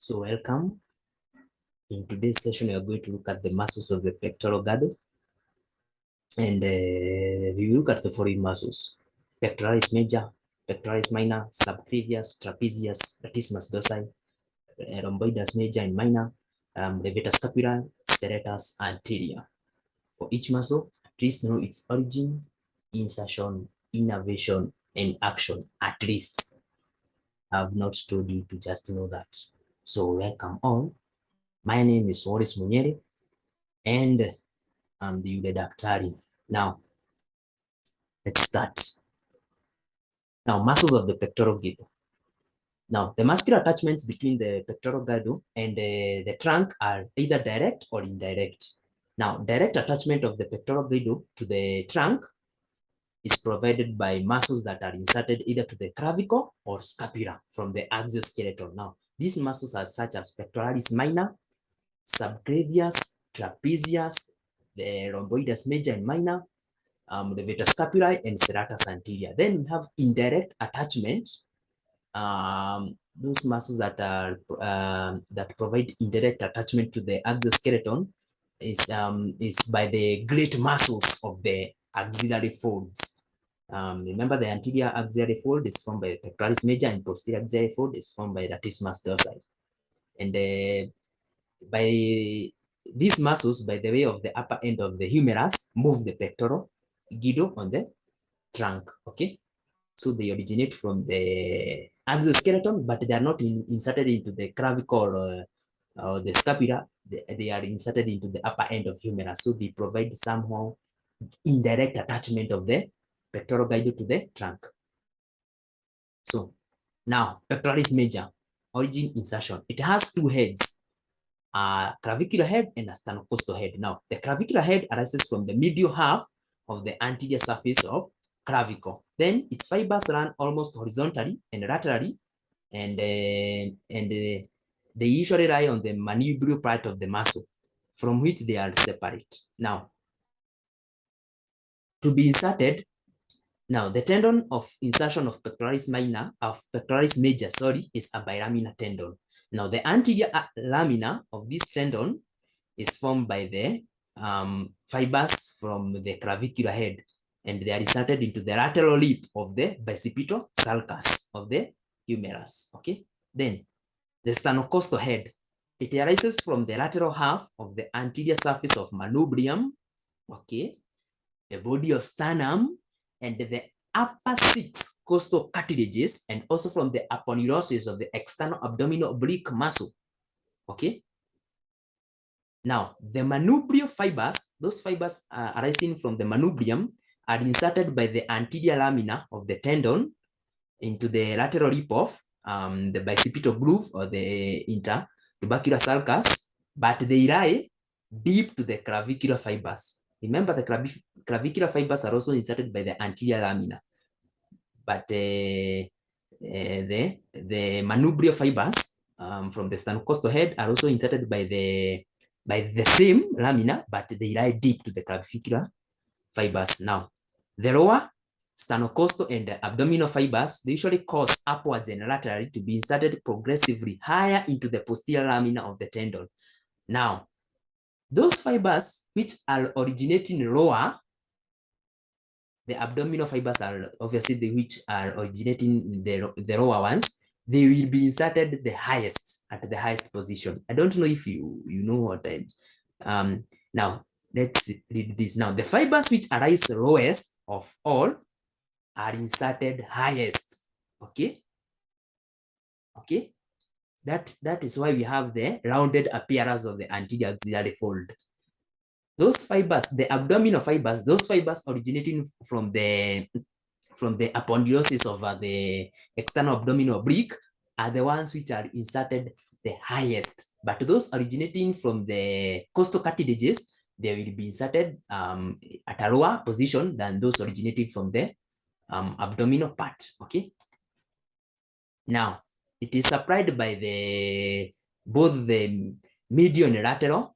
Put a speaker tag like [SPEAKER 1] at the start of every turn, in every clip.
[SPEAKER 1] So welcome. In today's session, we are going to look at the muscles of the pectoral girdle, and we will look at the following muscles: pectoralis major, pectoralis minor, subclavius, trapezius, latissimus dorsi, rhomboides major and minor, levator scapula, serratus anterior. For each muscle, please know its origin, insertion, innervation, and action. At least, I have not told you to just know that. So welcome all. My name is Wallace Munyere, and I'm the Daktari. Now, let's start. Now, muscles of the pectoral girdle. Now, the muscular attachments between the pectoral girdle and the trunk are either direct or indirect. Now, direct attachment of the pectoral girdle to the trunk is provided by muscles that are inserted either to the clavicle or scapula from the exoskeleton. Now, these muscles are such as pectoralis minor, subclavius, trapezius, the rhomboides major and minor, levator scapulae, and serratus anterior. Then we have indirect attachment. Those muscles that are that provide indirect attachment to the exoskeleton is by the great muscles of the axillary folds. Remember, the anterior axillary fold is formed by the pectoralis major, and posterior axillary fold is formed by latissimus dorsi. And by these muscles, by the way of the upper end of the humerus, move the pectoral girdle on the trunk. Okay, so they originate from the exoskeleton, but they are not inserted into the clavicle or the scapula. They are inserted into the upper end of humerus, so they provide somehow indirect attachment of the pectoral girdle to the trunk. So now, pectoralis major, origin, insertion. It has two heads, a clavicular head and a sternocostal head. Now, the clavicular head arises from the medial half of the anterior surface of clavicle. Then its fibers run almost horizontally and laterally, and they usually lie on the manubrial part of the muscle, from which they are separate. Now, to be inserted, now the tendon of insertion of pectoralis minor, of pectoralis major, sorry, is a bilaminar tendon. Now, the anterior lamina of this tendon is formed by the fibers from the clavicular head, and they are inserted into the lateral lip of the bicipital sulcus of the humerus. Okay, then the sternocostal head, it arises from the lateral half of the anterior surface of manubrium, okay, the body of sternum, and the upper 6 costal cartilages, and also from the aponeurosis of the external abdominal oblique muscle. Okay. Now, the manubrial fibers, those fibers arising from the manubrium, are inserted by the anterior lamina of the tendon into the lateral lip of the bicipital groove or the intertubercular sulcus, but they lie deep to the clavicular fibers. Remember, the clavicular fibers are also inserted by the anterior lamina, but the manubrial fibers from the sternocostal head are also inserted by the same lamina, but they lie deep to the clavicular fibers. Now, the lower sternocostal and the abdominal fibers, they usually cause upwards and laterally to be inserted progressively higher into the posterior lamina of the tendon. Now, those fibers which are originating lower, the abdominal fibers are obviously the which are originating the lower ones, they will be inserted the highest, at the highest position. I don't know if you know what I now let's read this. Now, the fibers which arise lowest of all are inserted highest. Okay, okay, that is why we have the rounded appearance of the anterior axillary fold. Those fibers, the abdominal fibers, those fibers originating from the aponeurosis of the external abdominal oblique are the ones which are inserted the highest. But those originating from the costal cartilages, they will be inserted at a lower position than those originating from the abdominal part. Okay. Now, it is supplied by both the medial and lateral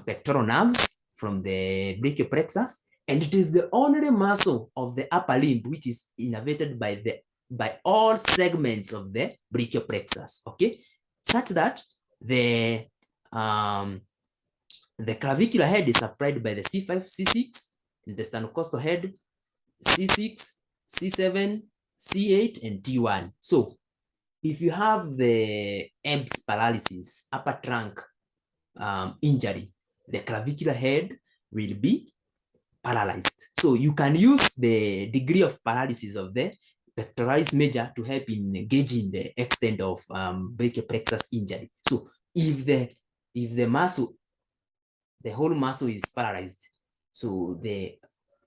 [SPEAKER 1] pectoral nerves from the brachial plexus, and it is the only muscle of the upper limb which is innervated by all segments of the brachial plexus. Okay, such that The clavicular head is supplied by the C5, C6, and the sternocostal head C6, C7, C8, and T1. So if you have the EBS paralysis, upper trunk injury, the clavicular head will be paralyzed. So you can use the degree of paralysis of the pectoralis major to help in gauging the extent of brachial plexus injury. So if the muscle, the whole muscle is paralyzed, so the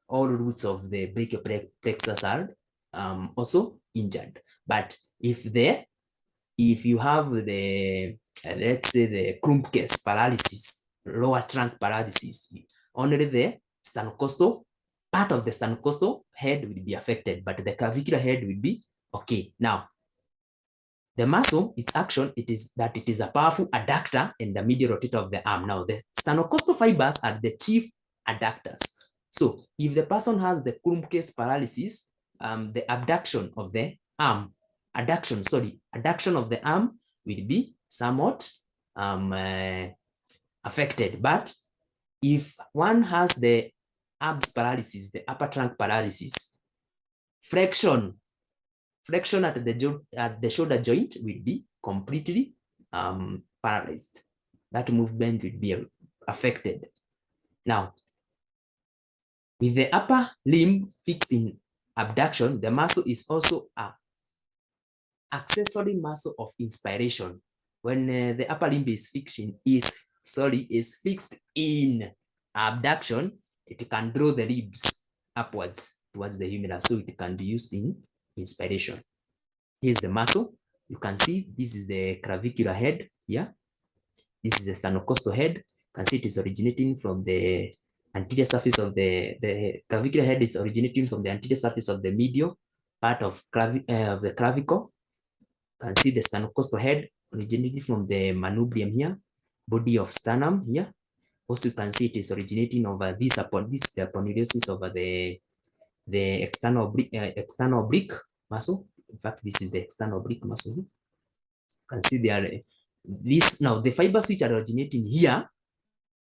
[SPEAKER 1] all roots of the brachial plexus are also injured. But if you have the let's say the Klumpke's paralysis, lower trunk paralysis, only the sternocostal part of the sternocostal head will be affected, but the clavicular head will be okay. Now, the muscle, its action, it is a powerful adductor in the medial rotator of the arm. Now, the sternocostal fibers are the chief adductors. So, if the person has the Klumpke's paralysis, the abduction of the arm, adduction of the arm will be somewhat affected. But if one has the abs paralysis, the upper trunk paralysis, flexion at the shoulder joint will be completely paralyzed. That movement will be affected. Now, with the upper limb fixed in abduction, the muscle is also an accessory muscle of inspiration. When the upper limb is fixed in abduction, it can draw the ribs upwards towards the humerus, so it can be used in inspiration. Here's the muscle. You can see this is the clavicular head here. This is the sternocostal head. You can see it is originating from the anterior surface of the clavicular head is originating from the anterior surface of the medial part of the clavicle. You can see the sternocostal head originating from the manubrium here, body of sternum here. Also, you can see it is originating over this the aponeurosis over the external oblique muscle. In fact, this is the external oblique muscle. You can see there. Now the fibers which are originating here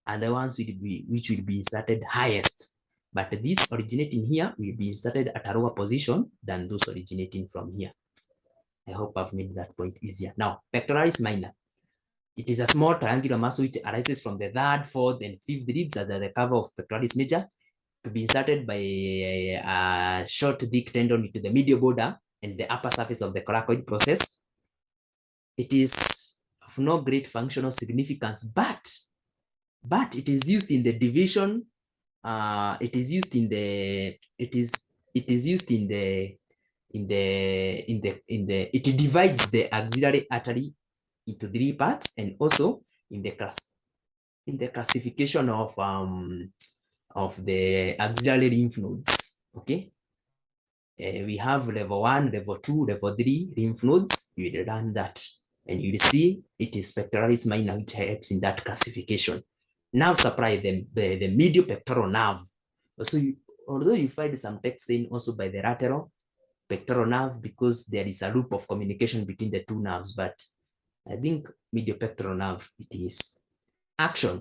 [SPEAKER 1] are the ones which will be inserted highest, but this originating here will be inserted at a lower position than those originating from here. I hope I've made that point easier. Now, pectoralis minor. It is a small triangular muscle which arises from the third, fourth, and fifth ribs under the cover of pectoralis major, to be inserted by a short thick tendon into the medial border and the upper surface of the coracoid process. It is of no great functional significance, but it is used in the division. It divides the axillary artery into 3 parts, and also in the classification of the axillary lymph nodes. Okay, we have level 1, level 2, level 3 lymph nodes. You will learn that, and you will see it is pectoralis minor which helps in that classification. Nerve supply, the medial pectoral nerve. So although you find some text saying also by the lateral pectoral nerve, because there is a loop of communication between the two nerves, but I think medial pectoral nerve it is. Action.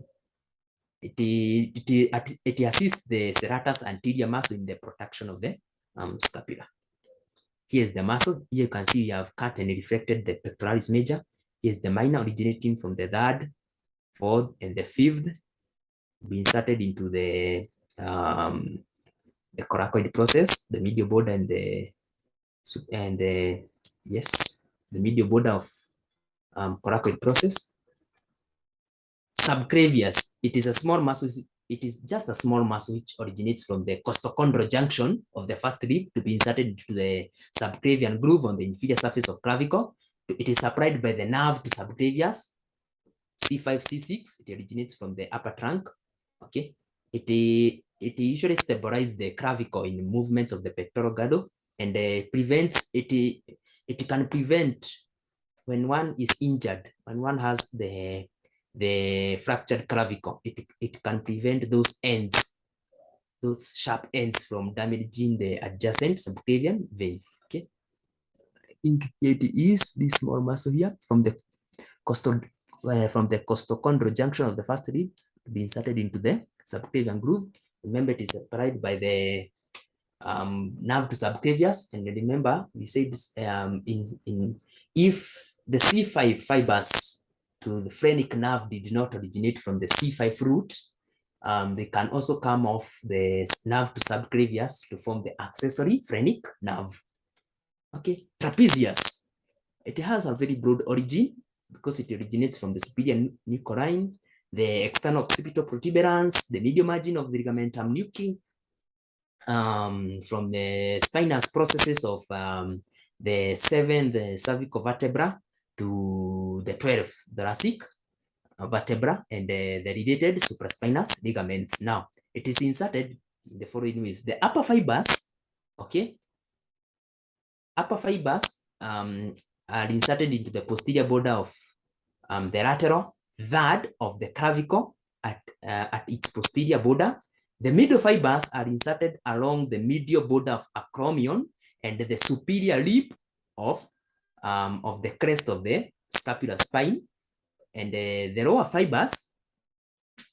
[SPEAKER 1] It assists the serratus anterior muscle in the protection of the scapula. Here's the muscle. Here you can see we have cut and reflected the pectoralis major. Here's the minor originating from the third, fourth, and the fifth. Be inserted into the coracoid process, the medial border, and the medial border of coracoid process. Subclavius, it is a small muscle. It is just a small muscle which originates from the costochondral junction of the first rib to be inserted into the subclavian groove on the inferior surface of clavicle. It is supplied by the nerve to subclavius, C5, C6. It originates from the upper trunk. Okay, it usually stabilizes the clavicle in movements of the pectoral girdle, and prevents it. It can prevent when one is injured, when one has the fractured clavicle. It can prevent those ends, those sharp ends, from damaging the adjacent subclavian vein. Okay, I think it is this small muscle here from the from the costochondral junction of the first rib to be inserted into the subclavian groove. Remember, it is separated by the nerve to subclavius. And remember, we said if the C5 fibers to the phrenic nerve did not originate from the C5 root, they can also come off the nerve to subclavius to form the accessory phrenic nerve. Okay, trapezius. It has a very broad origin because it originates from the superior nucleus, the external occipital protuberance, the medial margin of the ligamentum nuchae, from the spinous processes of the 7th cervical vertebra to the 12th thoracic vertebra and the related supraspinous ligaments. Now, it is inserted in the following ways. The upper fibers, okay, upper fibers are inserted into the posterior border of the lateral third of the clavicle at its posterior border. The middle fibers are inserted along the medial border of acromion and the superior lip of the crest of the scapular spine. And the lower fibers,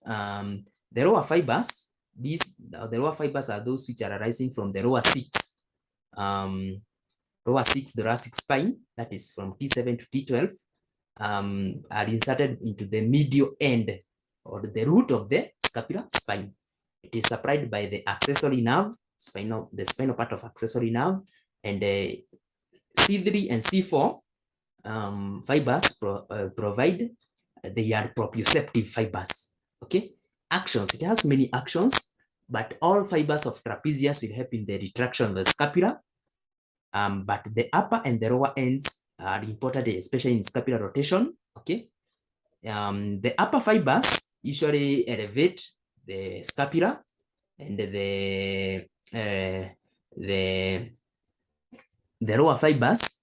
[SPEAKER 1] the lower fibers are those which are arising from the lower six thoracic spine, that is from T7 to T12, are inserted into the medial end or the root of the scapular spine. It is supplied by the accessory nerve, the spinal part of accessory nerve, and C3 and C4 fibers provide, they are proprioceptive fibers. Okay, actions, it has many actions, but all fibers of trapezius will help in the retraction of the scapula. But the upper and the lower ends are important, especially in scapular rotation. Okay, the upper fibers usually elevate the scapula, and the lower fibers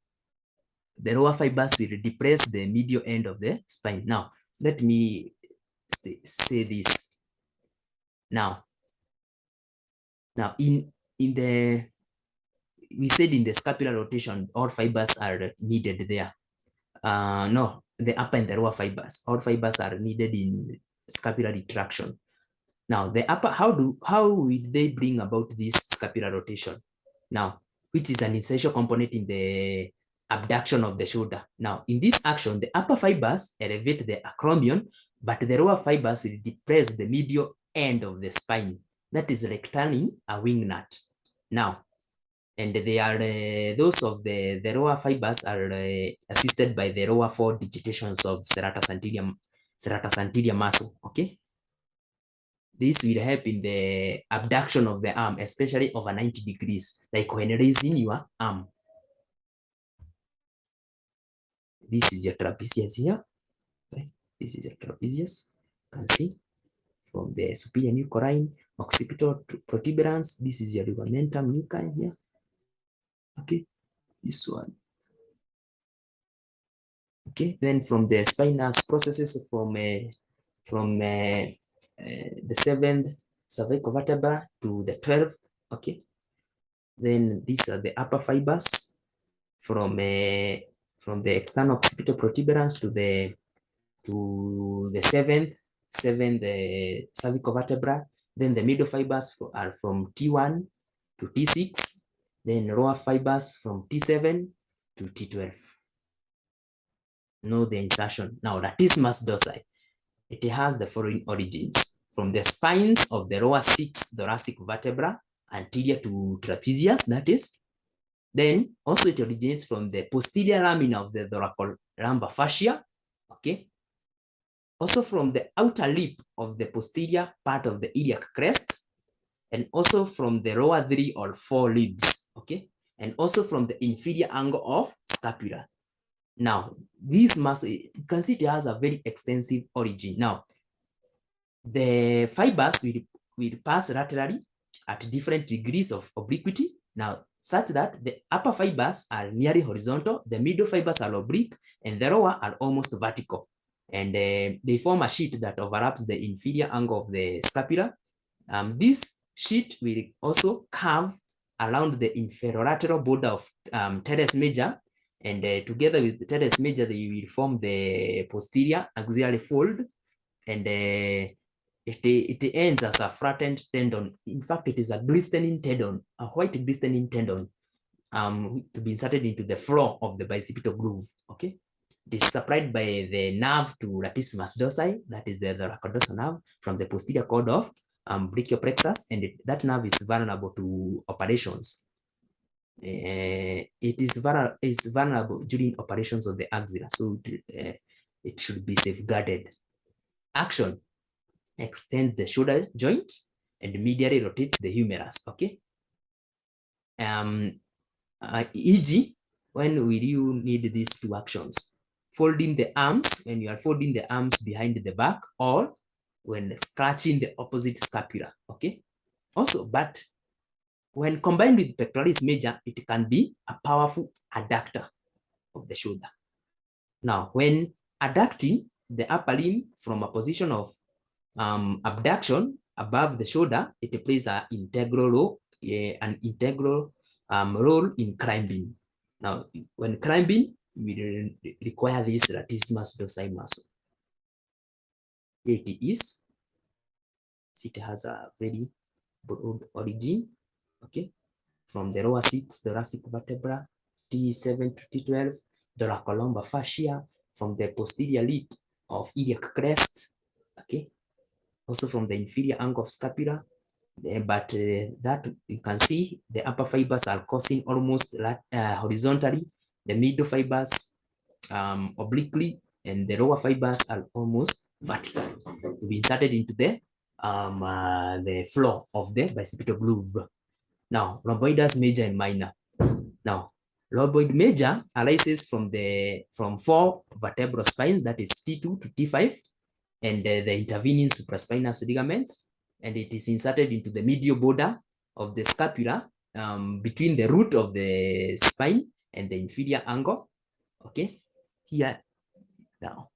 [SPEAKER 1] will depress the medial end of the spine. Now, let me say this. Now in the, we said in the scapular rotation, all fibers are needed there. No, the upper and the lower fibers, all fibers are needed in scapular retraction. Now, the upper, how will they bring about this scapular rotation? Now, which is an essential component in the abduction of the shoulder. Now, in this action, the upper fibers elevate the acromion, but the lower fibers will depress the medial end of the spine. That is like turning a wing nut. Now, and they are those of the lower fibers are assisted by the lower 4 digitations of serratus anterior muscle. Okay, this will help in the abduction of the arm, especially over 90 degrees, like when raising your arm. This is your trapezius here. Okay. This is your trapezius. You can see from the superior nucleus, occipital protuberance. This is your ligamentum nuchae here. Okay, this one. Okay, then from the spinous processes from the 7th cervical vertebra to the 12th. Okay, then these are the upper fibers from the external occipital protuberance to the 7th cervical vertebra. Then the middle fibers are from T1 to T6. Then lower fibers from T7 to T12. Know the insertion. Now, latissimus dorsi, it has the following origins: from the spines of the lower 6 thoracic vertebra anterior to trapezius, that is. Then also it originates from the posterior lamina of the thoracolumbar fascia. Okay. Also from the outer lip of the posterior part of the iliac crest, and also from the lower 3 or 4 ribs. Okay, and also from the inferior angle of scapula. Now, this muscle, you can see it has a very extensive origin. Now, the fibers will pass laterally at different degrees of obliquity. Now, such that the upper fibers are nearly horizontal, the middle fibers are oblique, and the lower are almost vertical. And they form a sheet that overlaps the inferior angle of the scapula. This sheet will also curve around the inferolateral border of teres major and together with the teres major, they will form the posterior axillary fold, and it ends as a flattened tendon. In fact, it is a glistening tendon, a white glistening tendon, to be inserted into the floor of the bicipital groove. Okay, it is supplied by the nerve to latissimus dorsi, that is the thoracodorsal nerve from the posterior cord of brachial plexus, and that nerve is vulnerable to operations. It is vulnerable during operations of the axilla, so it should be safeguarded. Action: extends the shoulder joint and medially rotates the humerus. Okay. E.g., when will you need these two actions? Folding the arms, when you are folding the arms behind the back, or when scratching the opposite scapula. Okay. Also, but when combined with pectoralis major, it can be a powerful adductor of the shoulder. Now, when adducting the upper limb from a position of abduction above the shoulder, it plays an integral role in climbing. Now, when climbing, we require this latissimus dorsi muscle. Here it is. It has a very broad origin. Okay, from the lower 6 thoracic vertebra, T7 to T12, thoracolumbar fascia, from the posterior lip of iliac crest. Okay, also from the inferior angle of scapula, but that you can see the upper fibers are coursing almost horizontally, the middle fibers obliquely, and the lower fibers are almost vertically to be inserted into the floor of the bicipital groove. Now, rhomboids major and minor. Now, rhomboid major arises from 4 vertebral spines, that is T2 to T5, and the intervening supraspinous ligaments, and it is inserted into the medial border of the scapula between the root of the spine and the inferior angle. Okay, here now,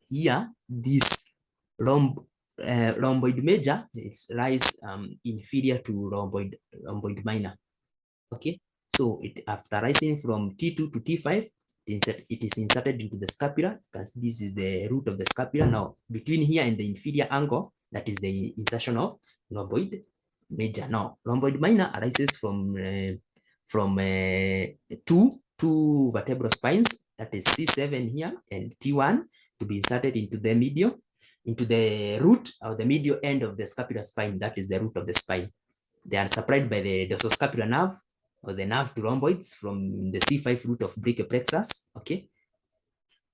[SPEAKER 1] here this rhomboid major lies inferior to rhomboid minor. Okay, so after rising from T2 to T5, it is inserted into the scapula, because this is the root of the scapula. Now, between here and the inferior angle, that is the insertion of rhomboid major. Now, rhomboid minor arises from two vertebral spines, that is C7 here and T1, to be inserted into the root or the medial end of the scapular spine, that is the root of the spine. They are supplied by the dorsoscapular nerve, or the nerve to rhomboids from the C5 root of brachial plexus. Okay.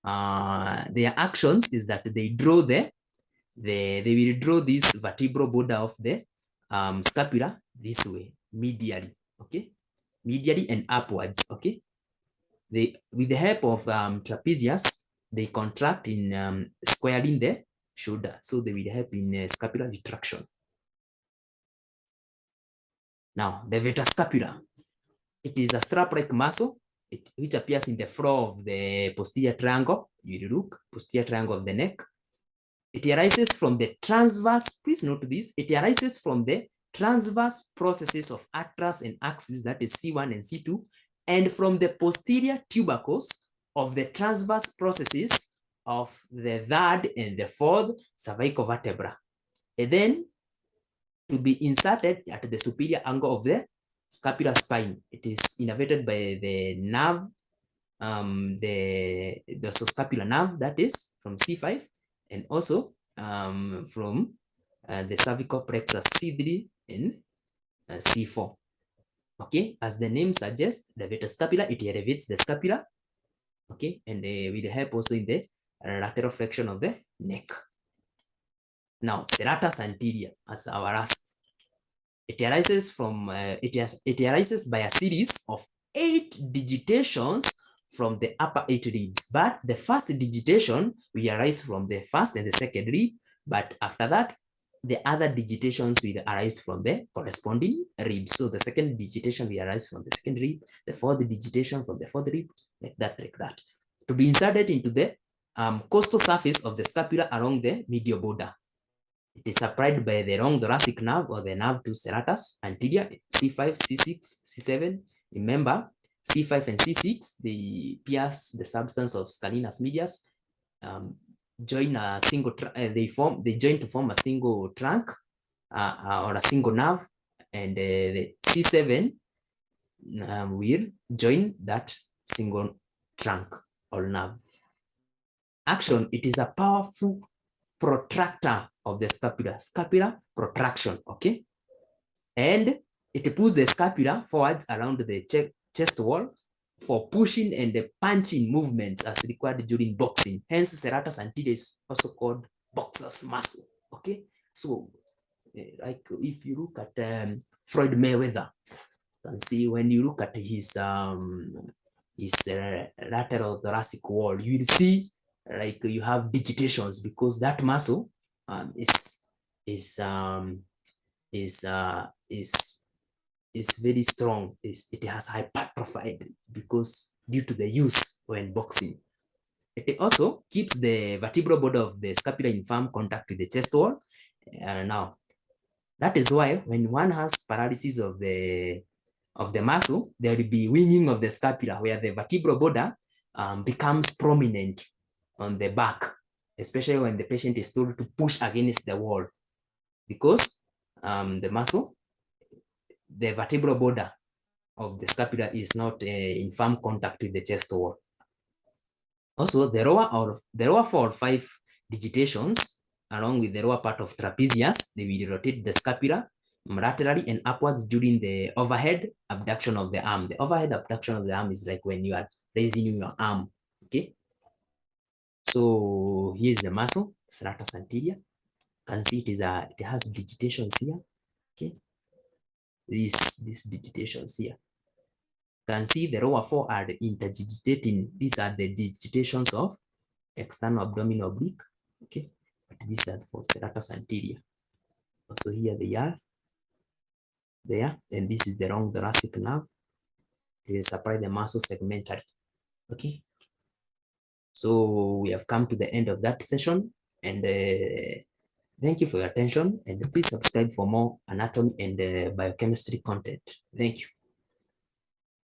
[SPEAKER 1] Their actions is that they will draw this vertebral border of the scapula this way, medially. Okay, medially and upwards. Okay, with the help of trapezius, they contract in squaring the shoulder, so they will help in scapular retraction. Now, the veterscapula. It is a strap-like muscle which appears in the floor of the posterior triangle. You look, posterior triangle of the neck. It arises from the transverse, please note this, it arises from the transverse processes of atlas and axis, that is C1 and C2, and from the posterior tubercles of the transverse processes of the 3rd and the 4th cervical vertebra. And then to be inserted at the superior angle of the scapular spine. It is innervated by the nerve, the dorsoscapular nerve, that is from C5, and also from the cervical plexus C3 and C4. Okay, as the name suggests, the veterscapula, it elevates the scapula. Okay, and will help also in the lateral flexion of the neck. Now, serratus anterior as our last. It arises from it arises by a series of 8 digitations from the upper 8 ribs, but the first digitation will arise from the first and the second rib, but after that the other digitations will arise from the corresponding ribs. So the second digitation will arise from the second rib, the fourth digitation from the fourth rib, like that, to be inserted into the costal surface of the scapula along the medial border. It is supplied by the long thoracic nerve, or the nerve to serratus anterior, C5, C6, C7. Remember, C5 and C6, they pierce the substance of scalenus medius, join a single, they join to form a single trunk or a single nerve, and the C7 will join that single trunk or nerve. Action, it is a powerful protractor of the scapula, scapular protraction, okay? And it pulls the scapula forwards around the chest wall for pushing and punching movements as required during boxing. Hence, serratus anterior is also called boxer's muscle, okay? So, like if you look at Floyd Mayweather, you can see when you look at his lateral thoracic wall, you will see like you have digitations because that muscle is very strong. It has hypertrophied because due to the use when boxing. It also keeps the vertebral border of the scapula in firm contact with the chest wall. Now, that is why when one has paralysis of the muscle, there will be winging of the scapula where the vertebral border becomes prominent on the back, especially when the patient is told to push against the wall, because the muscle, the vertebral border of the scapula is not in firm contact with the chest wall. Also, the lower 4 or 5 digitations, along with the lower part of trapezius, they will rotate the scapula laterally and upwards during the overhead abduction of the arm. The overhead abduction of the arm is like when you are raising your arm, okay? So here's the muscle, serratus anterior. You can see it has digitations here, okay? These digitations here. You can see the lower 4 are interdigitating. These are the digitations of external abdominal oblique, okay? But these are for serratus anterior. Also here they are, there, and this is the long thoracic nerve. They supply the muscle segmentally, okay? So we have come to the end of that session, and thank you for your attention, and please subscribe for more anatomy and biochemistry content. Thank you.